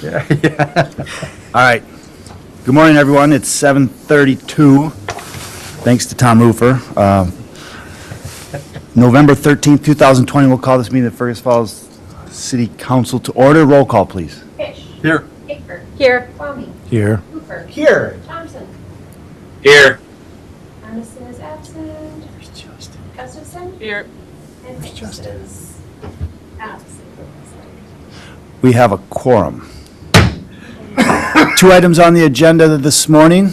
Yeah. All right. Good morning, everyone. It's 7:32. Thanks to Tom Roofer. November 13th, 2020, we'll call this meeting of the Fergus Falls City Council to order. Roll call, please. Fish. Here. Hickford. Here. Kwame. Here. Hooper. Here. Thompson. Here. Arneson is absent. Gustafson. Here. And Hicks is absent. We have a quorum. Two items on the agenda this morning.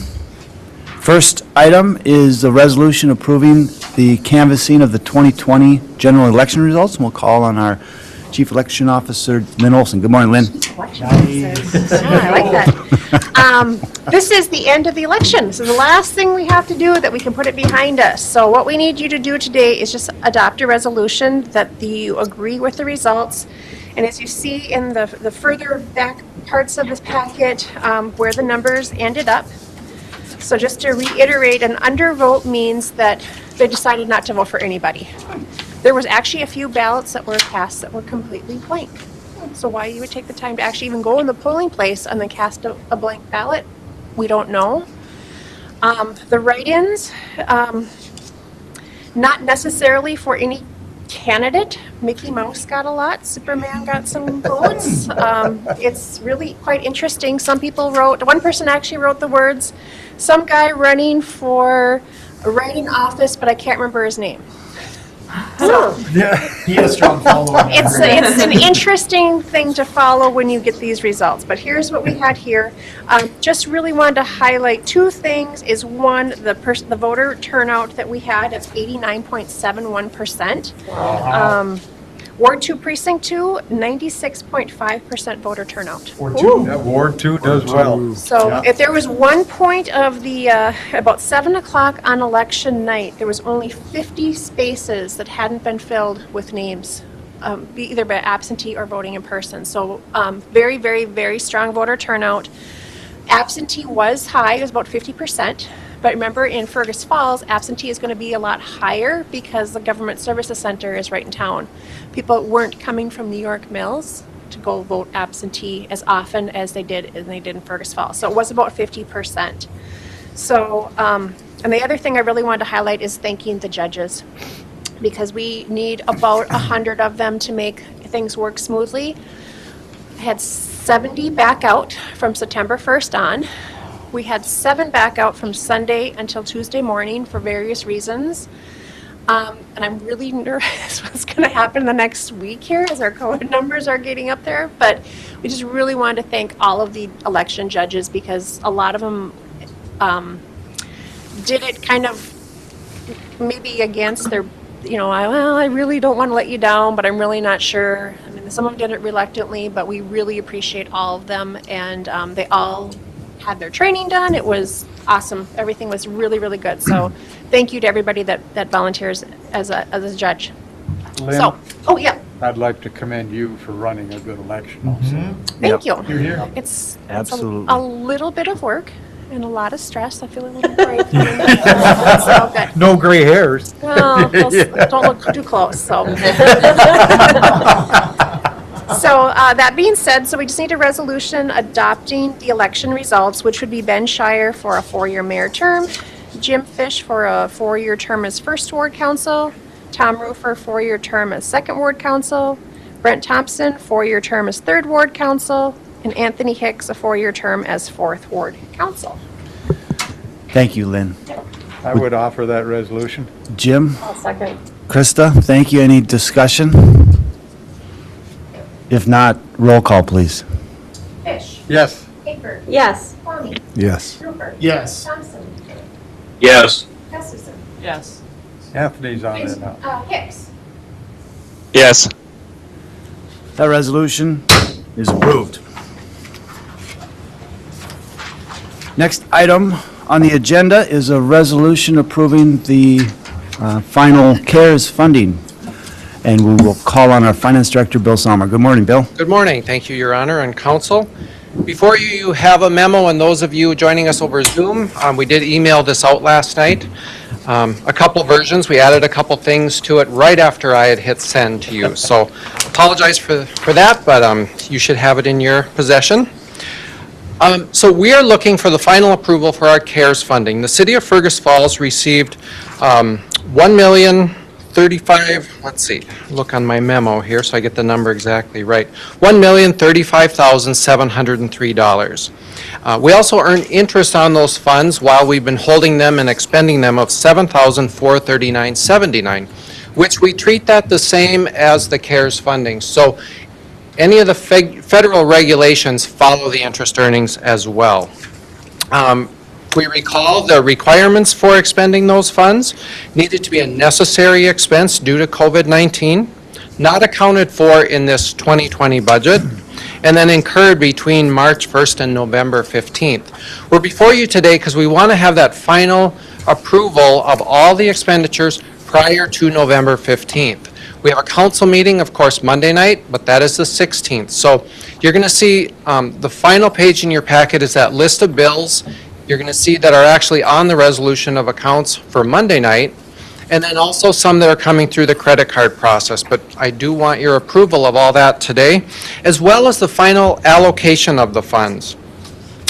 First item is the resolution approving the canvassing of the 2020 general election results. And we'll call on our Chief Election Officer, Lynn Olson. Good morning, Lynn. I like that. This is the end of the election. This is the last thing we have to do that we can put it behind us. So what we need you to do today is just adopt a resolution that you agree with the results. And as you see in the further back parts of this packet, where the numbers ended up. So just to reiterate, an undervote means that they decided not to vote for anybody. There was actually a few ballots that were cast that were completely blank. So why you would take the time to actually even go in the polling place and then cast a blank ballot, we don't know. The write-ins, not necessarily for any candidate. Mickey Mouse got a lot, Superman got some votes. It's really quite interesting. Some people wrote, one person actually wrote the words, some guy running for a writing office, but I can't remember his name. So Yeah, he has strong following. it's an interesting thing to follow when you get these results. But here's what we had here. Just really wanted to highlight two things. Is one, the voter turnout that we had of 89.71%. Wow. Ward 2 Precinct 2, 96.5% voter turnout. Or two. That Ward 2 does well. So Yeah. if there was one point of the, about 7 o'clock on election night, there was only 50 spaces that hadn't been filled with names, either by absentee or voting in person. So very, very, very strong voter turnout. Absentee was high, it was about 50%. But remember, in Fergus Falls, absentee is going to be a lot higher because the Government Services Center is right in town. People weren't coming from New York Mills to go vote absentee as often as they did in Fergus Falls. So it was about 50%. So, and the other thing I really wanted to highlight is thanking the judges, because we need about 100 of them to make things work smoothly. I had 70 back out from September 1st on. We had 7 back out from Sunday until Tuesday morning for various reasons. And I'm really nervous what's going to happen the next week here as our COVID numbers are getting up there. But we just really wanted to thank all of the election judges, because a lot of them did it kind of maybe against their, I really don't want to let you down, but I'm really not sure. I mean, some of them did it reluctantly, but we really appreciate all of them. And they all had their training done. It was awesome. Everything was really, really good. So thank you to everybody that volunteers as a judge. Lynn, So, oh yeah, I'd like to commend you for running a good election also. thank you. You're here. It's Absolutely. a little bit of work and a lot of stress. I feel a little brave. It's all good. No gray hairs. Well, don't look too close, so. So that being said, so we just need a resolution adopting the election results, which would be Ben Shire for a 4-year mayor term, Jim Fish for a 4-year term as 1st Ward Council, Tom Roofer 4-year term as 2nd Ward Council, Brent Thompson 4-year term as 3rd Ward Council, and Anthony Hicks a 4-year term as 4th Ward Council. Thank you, Lynn. I would offer that resolution. Jim, I'll second. Krista, thank you. Any discussion? If not, roll call, please. Fish. Yes. Hickford. Yes. Kwame. Yes. Hooper. Yes. Thompson. Yes. Gustafson. Yes. Anthony's on it now. Hicks. Yes. That resolution is approved. Next item on the agenda is a resolution approving the final CARES funding. And we will call on our Finance Director, Bill Sommer. Good morning, Bill. Good morning. Thank you, Your Honor and Council. Before you have a memo, and those of you joining us over Zoom, we did email this out last night. A couple versions. We added a couple things to it right after I had hit send to you. So apologize for that, but you should have it in your possession. So we are looking for the final approval for our CARES funding. The city of Fergus Falls received 1,035,000, let's see, look on my memo here so I get the number exactly right, $1,035,703. We also earn interest on those funds while we've been holding them and expending them of $7,439.79, which we treat that the same as the CARES funding. So any of the federal regulations follow the interest earnings as well. We recall the requirements for expending those funds needed to be a necessary expense due to COVID-19, not accounted for in this 2020 budget, and then incurred between March 1st and November 15th. We're before you today because we want to have that final approval of all the expenditures prior to November 15th. We have a council meeting, of course, Monday night, but that is the 16th. So you're going to see the final page in your packet is that list of bills. You're going to see that are actually on the resolution of accounts for Monday night, and then also some that are coming through the credit card process. But I do want your approval of all that today, as well as the final allocation of the funds.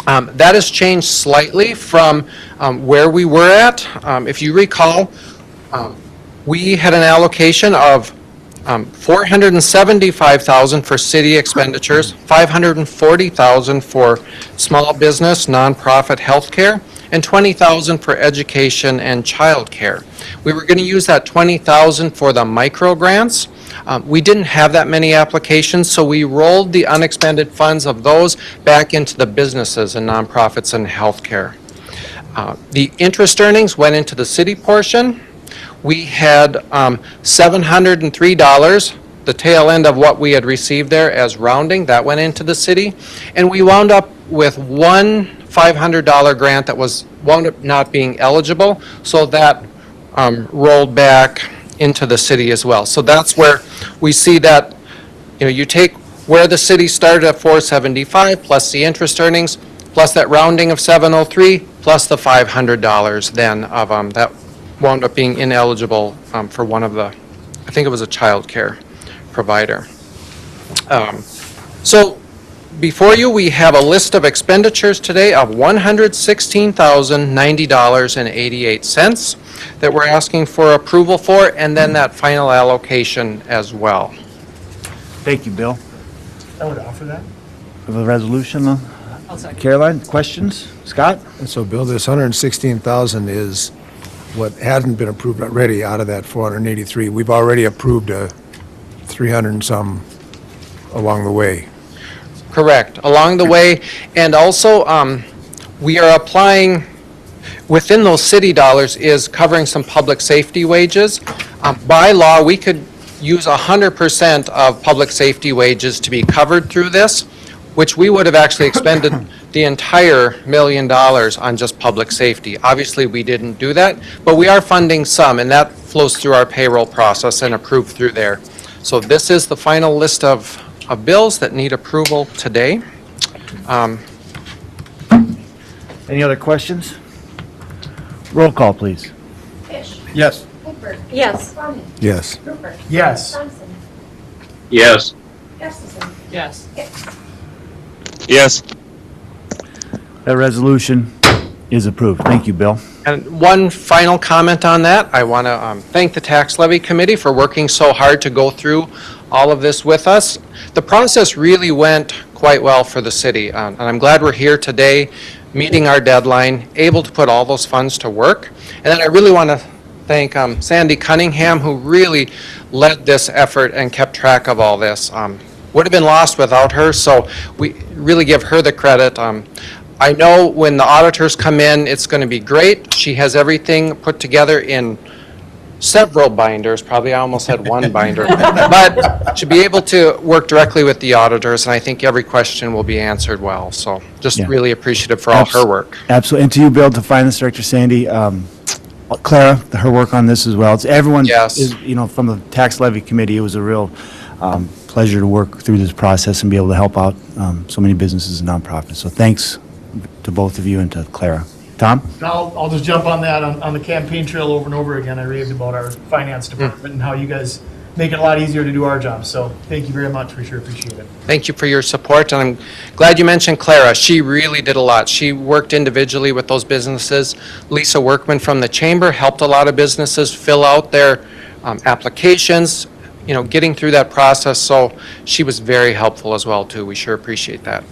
That has changed slightly from where we were at. If you recall, we had an allocation of $475,000 for city expenditures, $540,000 for small business, nonprofit healthcare, and $20,000 for education and childcare. We were going to use that $20,000 for the micro grants. We didn't have that many applications, so we rolled the unexpended funds of those back into the businesses and nonprofits and healthcare. The interest earnings went into the city portion. We had $703, the tail end of what we had received there as rounding, that went into the city. And we wound up with one $500 grant that wound up not being eligible, so that rolled back into the city as well. So that's where we see that, you take where the city started at 475 plus the interest earnings, plus that rounding of 703, plus the $500 then of that wound up being ineligible for one of the, I think it was a child care provider. So before you, we have a list of expenditures today of $116,090.88 that we're asking for approval for, and then that final allocation as well. Thank you, Bill. I would offer that. For the resolution, Caroline, questions? Scott? And so, Bill, this 116,000 is what hadn't been approved already out of that 483. We've already approved 300 and some along the way. Correct, along the way, and also we are applying, within those city dollars is covering some public safety wages. By law, we could use 100% of public safety wages to be covered through this, which we would have actually expended the entire $1 million on just public safety. Obviously, we didn't do that, but we are funding some, and that flows through our payroll process and approved through there. So this is the final list of bills that need approval today. Any other questions? Roll call, please. Fish. Yes. Pickford. Yes. Conley. Yes. Rupert. Yes. Thompson. Yes. Gustafson. Yes. Hicks. Yes. That resolution is approved. Thank you, Bill. And one final comment on that, I want to thank the Tax Levy Committee for working so hard to go through all of this with us. The process really went quite well for the city, and I'm glad we're here today, meeting our deadline, able to put all those funds to work. And then I really want to thank Sandy Cunningham, who really led this effort and kept track of all this. Would have been lost without her, so we really give her the credit. I know when the auditors come in, it's going to be great. She has everything put together in several binders, probably I almost had one binder, but to be able to work directly with the auditors, and I think every question will be answered well. So just Yeah. really appreciative for all her work. Absolutely. And to you, Bill, to Finance Director Sandy, Clara, her work on this as well. It's everyone, Yes. is, from the Tax Levy Committee, it was a real pleasure to work through this process and be able to help out so many businesses and nonprofits. So thanks to both of you and to Clara. Tom? I'll just jump on that, on the campaign trail over and over again. I raved about our finance department and how you guys make it a lot easier to do our job. So thank you very much. We sure appreciate it. Thank you for your support, and I'm glad you mentioned Clara. She really did a lot. She worked individually with those businesses. Lisa Workman from the chamber helped a lot of businesses fill out their applications, getting through that process, so she was very helpful as well, too. We sure appreciate that.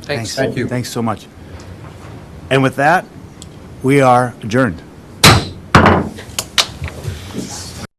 Thanks. Thank you. Thanks so much. And with that, we are adjourned.